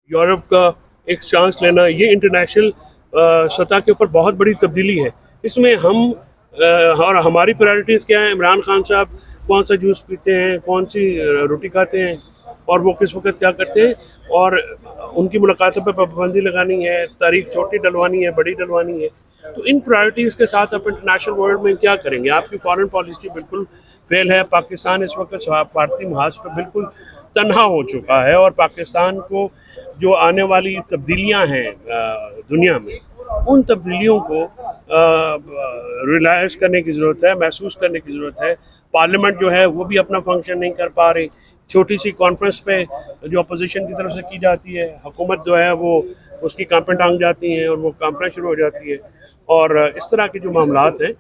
Europe का एक chance लेना, ये इंटरनेशनल सतह के ऊपर बहुत बड़ी तब्दीली है। इसमें हम और हमारी प्रायोरिटीज़ क्या हैं, इमरान खान साहब कौन सा जूस पीते हैं, कौन सी रोटी खाते हैं और वो किस वक्त क्या करते हैं, और उनकी मुलाकातों पर पाबंदी लगानी है, तारीख छोटी डलवानी है, बड़ी डलवानी है। तो इन प्रायोरिटीज़ के साथ आप इंटरनेशनल वर्ल्ड में क्या करेंगे? आपकी फॉरेन पॉलिसी बिल्कुल फेल है। पाकिस्तान इस वक्त सफारती महाज पर बिल्कुल तन्हा हो चुका है, और पाकिस्तान को जो आने वाली तब्दीलियां हैं दुनिया में, उन तब्दीलियों को रियलाइज़ करने की ज़रूरत है, महसूस करने की ज़रूरत है। पार्लियामेंट जो है वो भी अपना फंक्शन नहीं कर पा रही। छोटी सी कॉन्फ्रेंस पे जो अपोजिशन की तरफ से की जाती है, हुकूमत जो है वो उसकी कांपें टांग जाती हैं और वो कांपें शुरू हो जाती है। और इस तरह के जो मामलात हैं,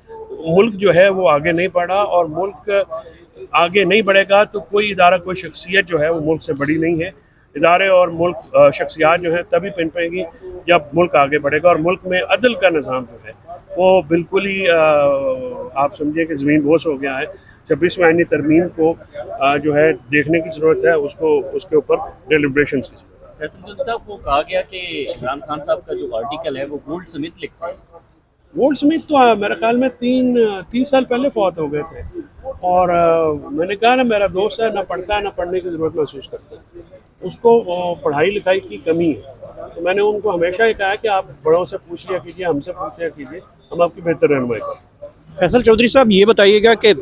मुल्क जो है वो आगे नहीं बढ़ा, और मुल्क आगे नहीं बढ़ेगा तो कोई इदारा, कोई शख्सियत जो है वो मुल्क से बड़ी नहीं है। इदारे और मुल्क शख्सियात जो है तभी पन पाएंगी जब मुल्क आगे बढ़ेगा। और मुल्क में अदल का निज़ाम जो है वो बिल्कुल ही आप समझिए कि ज़मीन बोस हो गया है। 26वीं आईनी तरमीम को जो है देखने की ज़रूरत है, उसको उसके ऊपर डेलिब्रेशंस की ज़रूरत है। फैसल साहब, वो कहा गया कि इमरान खान साहब का जो आर्टिकल है वो गोल्ड स्मिथ लिखते हैं। गोल्ड स्मिथ तो मेरे ख्याल में 30 साल पहले फौत हो गए थे, और मैंने कहा ना, मेरा दोस्त है, ना पढ़ता है ना पढ़ने की ज़रूरत महसूस करता है, उसको पढ़ाई लिखाई की कमी है। तो मैंने उनको हमेशा ये कहा कि आप बड़ों से पूछ लिया कीजिए, हमसे पूछ लिया कीजिए, हम आपकी बेहतर रहनुमाई करें। फैसल चौधरी साहब, ये बताइएगा कि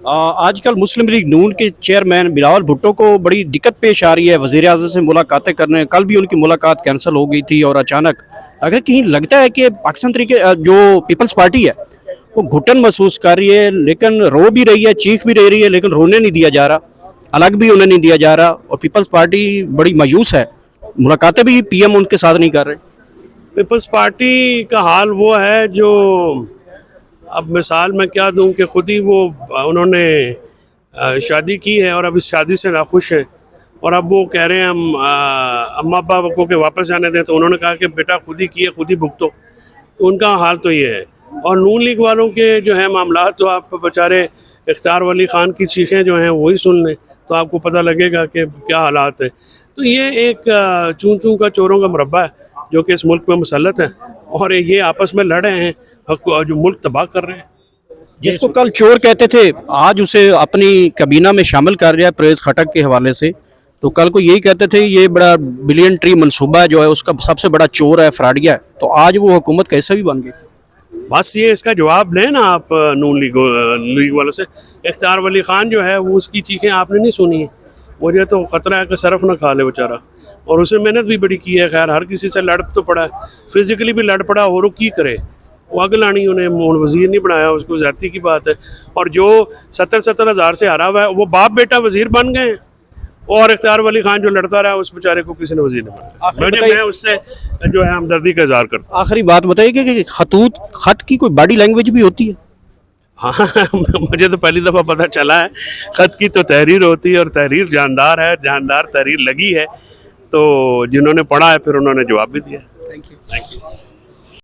आजकल मुस्लिम लीग नून के चेयरमैन बिलावल भुट्टो को बड़ी दिक्कत पेश आ रही है वज़ीर आज़म से मुलाकातें करने। कल भी उनकी मुलाकात कैंसिल हो गई थी, और अचानक अगर कहीं लगता है कि पाकिस्तान तरीके जो पीपल्स पार्टी है वो घुटन महसूस कर रही है, लेकिन रो भी रही है, चीख भी रही है, लेकिन रोने नहीं दिया जा रहा, अलग भी उन्हें नहीं दिया जा रहा, और पीपल्स पार्टी बड़ी मायूस है, मुलाकातें भी पीएम उनके साथ नहीं कर रहे। पीपल्स पार्टी का हाल वो है जो, अब मिसाल मैं क्या दूं कि खुद ही वो उन्होंने शादी की है और अब इस शादी से नाखुश है, और अब वो कह रहे हैं हम अम्मा अब्बा को के वापस आने दें। तो उन्होंने कहा कि बेटा खुद ही किए खुद ही भुगतो। तो उनका हाल तो ये है। और नून लीग वालों के जो है मामला, तो आप बेचारे इख्तियार वली ख़ान की चीखें जो हैं वही सुन लें तो आपको पता लगेगा कि क्या हालात है। तो ये एक चूं चूं का चोरों का मुरब्बा है जो कि इस मुल्क में मुसल्लत है, और ये आपस में लड़ रहे हैं, जो मुल्क तबाह कर रहे हैं। जिसको कल चोर कहते थे, आज उसे अपनी कबीना में शामिल कर रहा है परवेज़ खटक के हवाले से। तो कल को यही कहते थे ये बड़ा बिलियन ट्री मनसूबा जो है उसका सबसे बड़ा चोर है, फ्राडिया है। तो आज वो हुकूमत कैसे भी बन गई। बस ये इसका जवाब लें ना आप नून लीग वालों से। इख्तियार वली ख़ान जो है वो उसकी चीखें आपने नहीं सुनी है। मुझे तो ख़तरा है कि सरफ ना खा ले बेचारा, और उसे मेहनत भी बड़ी की है। खैर हर किसी से लड़ तो पड़ा है, फिज़िकली भी लड़ पड़ा, और वो की करे, वो आगे लानी उन्हें वज़ीर नहीं बनाया, उसको ज़्यादती की बात है। और जो 70 हज़ार से हारा हुआ है वो बाप बेटा वज़ीर बन गए हैं, और इख्तियार वली ख़ान जो लड़ता रहा उस बेचारे को किसी ने वज़ीर नहीं बनाया। मैं उससे जो है हमदर्दी का इज़हार करता हूँ। आखिरी बात बताइए कि खत की कोई बॉडी लैंग्वेज भी होती है। हाँ मुझे तो पहली दफ़ा पता चला है। ख़त की तो तहरीर होती है, और तहरीर जानदार है, जानदार तहरीर लगी है, तो जिन्होंने पढ़ा है फिर उन्होंने जवाब भी दिया। Thank you.